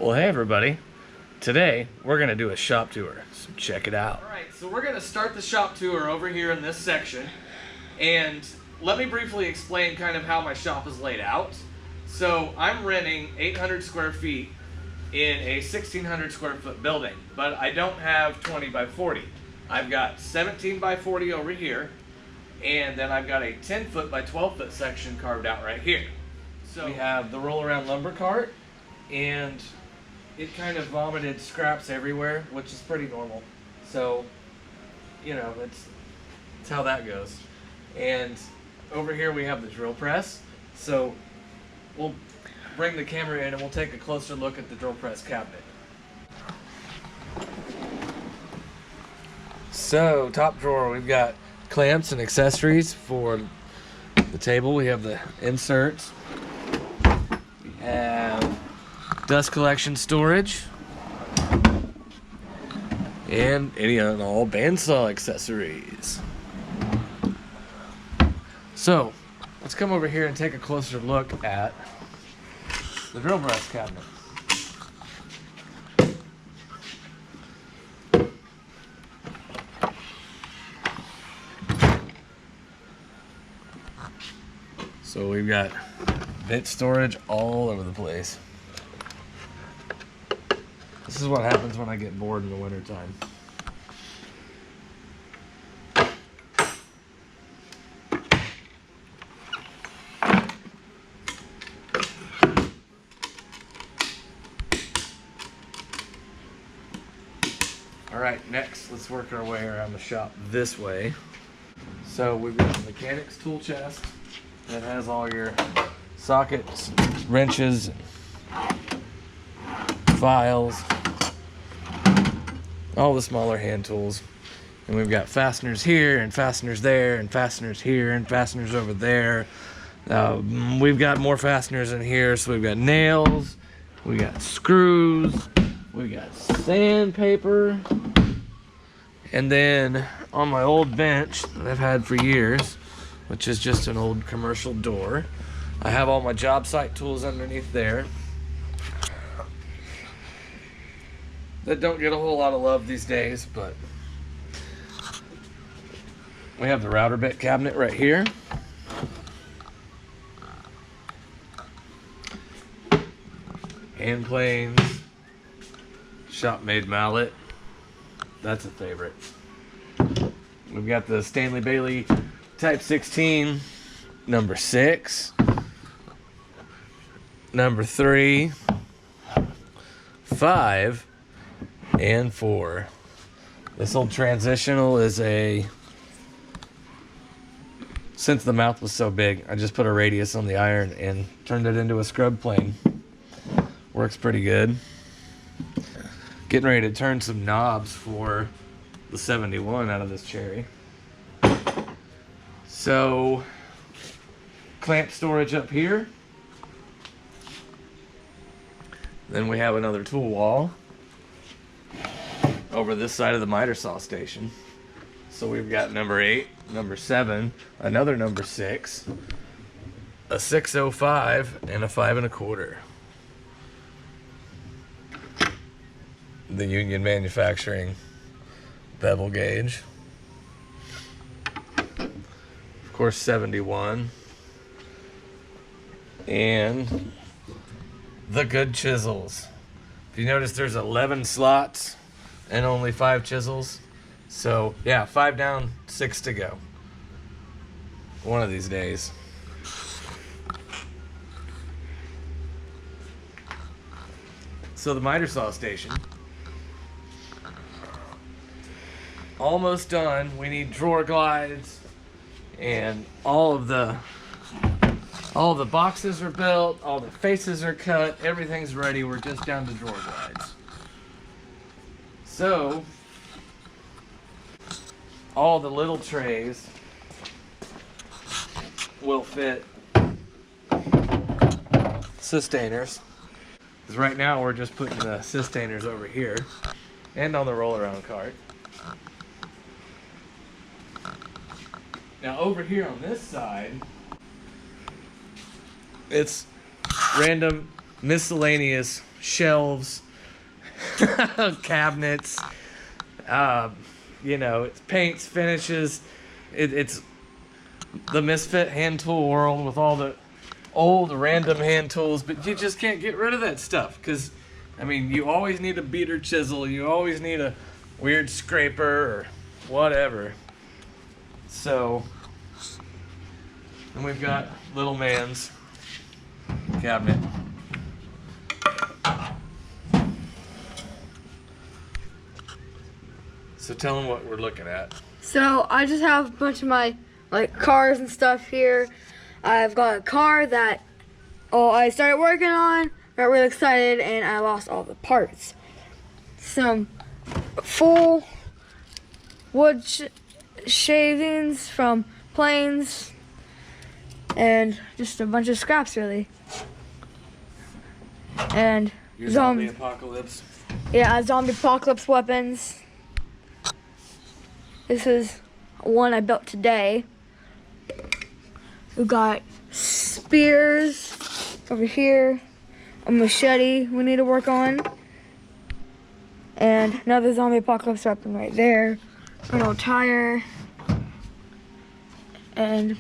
Well, hey everybody. Today we're gonna do a shop tour, so check it out. Alright, so we're gonna start the shop tour over here in this section. And let me briefly explain kind of how my shop is laid out. So I'm renting 800 square feet in a 1,600 square foot building, but I don't have 20 by 40. I've got 17 by 40 over here, and then I've got a 10 foot by 12 foot section carved out right here. So we have the roll around lumber cart, and it kind of vomited scraps everywhere, which is pretty normal. So, you know, it's how that goes. And over here we have the drill press. So we'll bring the camera in and we'll take a closer look at the drill press cabinet. So, top drawer, we've got clamps and accessories for the table. We have the inserts. We have dust collection storage. And any and all bandsaw accessories. So, let's come over here and take a closer look at the drill press cabinet. So we've got bit storage all over the place. This is what happens when I get bored in the wintertime. Alright, next let's work our way around the shop this way. So we've got the mechanics tool chest that has all your sockets, wrenches, files, all the smaller hand tools. And we've got fasteners here and fasteners there and fasteners here and fasteners over there. We've got more fasteners in here, so we've got nails, we got screws, we got sandpaper, and then on my old bench that I've had for years, which is just an old commercial door, I have all my job site tools underneath there that don't get a whole lot of love these days, but we have the router bit cabinet right here. Hand planes, shop made mallet, that's a favorite. We've got the Stanley Bailey Type 16, number 6, number 3, 5, and 4. This old transitional is since the mouth was so big, I just put a radius on the iron and turned it into a scrub plane. Works pretty good. Getting ready to turn some knobs for the 71 out of this cherry. So, clamp storage up here. Then we have another tool wall over this side of the miter saw station. So we've got number 8, number 7, another number 6, a 605, and a 5 1/4. The Union Manufacturing bevel gauge. Of course, 71. And the good chisels. If you notice, there's 11 slots and only 5 chisels. So, yeah, 5 down, 6 to go. One of these days. So the miter saw station. Almost done. We need drawer glides, and all of the boxes are built, all the faces are cut, everything's ready. We're just down to drawer glides. So all the little trays will fit sustainers. Because right now we're just putting the sustainers over here and on the roll around cart. Now over here on this side, it's random miscellaneous shelves, cabinets, you know, it's paints, finishes. It's the misfit hand tool world with all the old random hand tools, but you just can't get rid of that stuff because, I mean, you always need a beater chisel, you always need a weird scraper or whatever. So, and we've got little man's cabinet. So tell them what we're looking at. So I just have a bunch of my cars and stuff here. I've got a car that I started working on, got really excited, and I lost all the parts. Some full wood shavings from planes, and just a bunch of scraps really. And your zombie apocalypse. Yeah, zombie apocalypse weapons. This is one I built today. We've got spears over here, a machete we need to work on, and another zombie apocalypse weapon right there, an old tire, and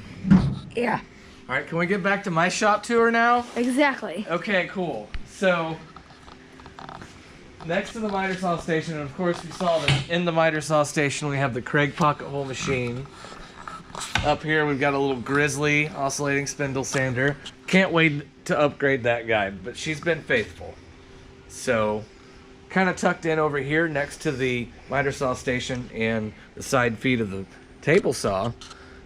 yeah. All right, can we get back to my shop tour now? Exactly. Okay, cool. So, next to the miter saw station, and of course we saw that in the miter saw station we have the Craig pocket hole machine. Up here we've got a little Grizzly oscillating spindle sander. Can't wait to upgrade that guy, but she's been faithful. So, kind of tucked in over here next to the miter saw station and the side feed of the table saw,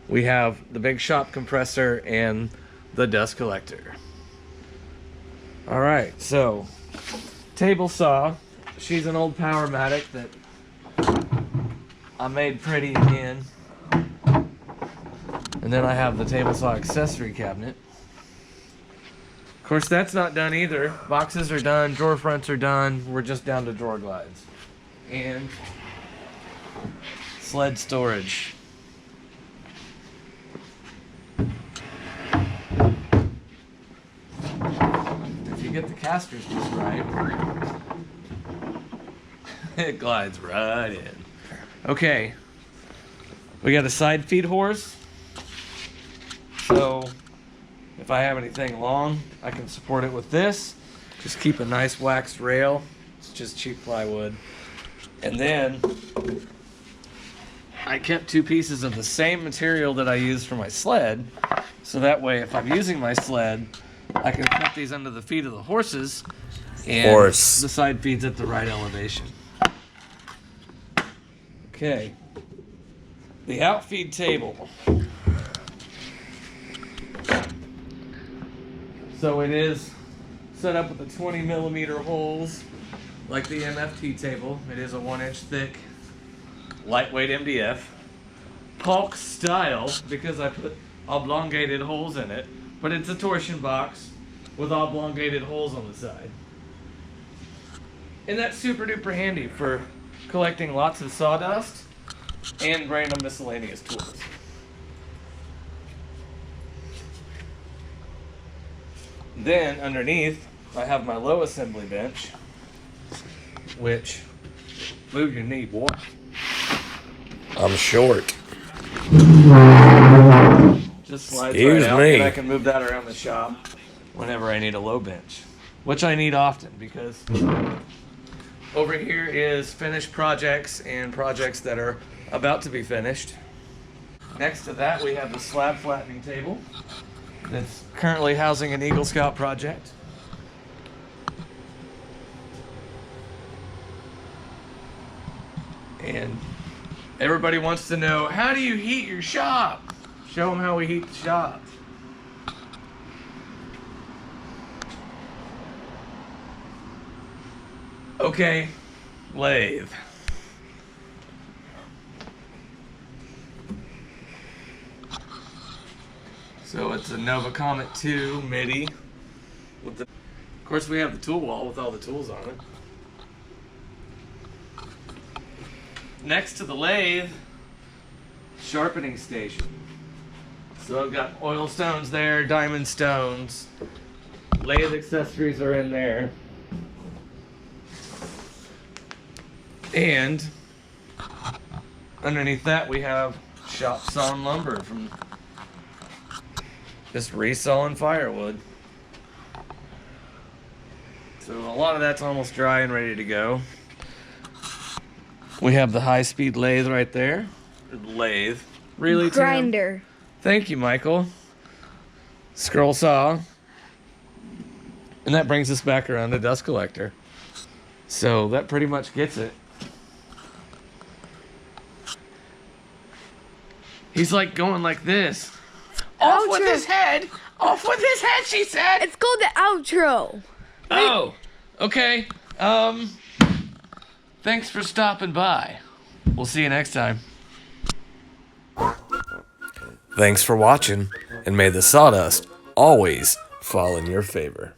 we have the big shop compressor and the dust collector. Alright, so table saw. She's an old Powermatic that I made pretty again. And then I have the table saw accessory cabinet. Of course, that's not done either. Boxes are done, drawer fronts are done. We're just down to drawer glides. And sled storage. If you get the casters just right, it glides right in. Okay, we got a side feed horse. So if I have anything long, I can support it with this. Just keep a nice waxed rail. It's just cheap plywood. And then I kept two pieces of the same material that I used for my sled. So that way, if I'm using my sled, I can put these under the feet of the horses. And the side feed's at the right elevation. Okay. The outfeed table. So it is set up with the 20 millimeter holes like the MFT table. It is a 1-inch thick, lightweight MDF. Polk style, because I put oblongated holes in it, but it's a torsion box with oblongated holes on the side. And that's super duper handy for collecting lots of sawdust and random miscellaneous tools. Then underneath, I have my low assembly bench, which, move your knee, boy. I'm short. Just slides right out, and I can move that around the shop whenever I need a low bench, which I need often because over here is finished projects and projects that are about to be finished. Next to that, we have the slab flattening table that's currently housing an Eagle Scout project. And everybody wants to know, how do you heat your shop? Show them how we heat the shop. Okay, lathe. So it's a Nova Comet 2 MIDI. Of course, we have the tool wall with all the tools on it. Next to the lathe, sharpening station. So I've got oil stones there, diamond stones. Lathe accessories are in there. And underneath that we have shop sawn lumber from just resawing firewood. So a lot of that's almost dry and ready to go. We have the high-speed lathe right there. Lathe. Really, Tim? Grinder. Thank you, Michael. Scroll saw. And that brings us back around to dust collector. So that pretty much gets it. He's like going like this. Off with his head! Off with his head, she said! It's called the outro. Oh, okay. Thanks for stopping by. We'll see you next time. Thanks for watching, and may the sawdust always fall in your favor.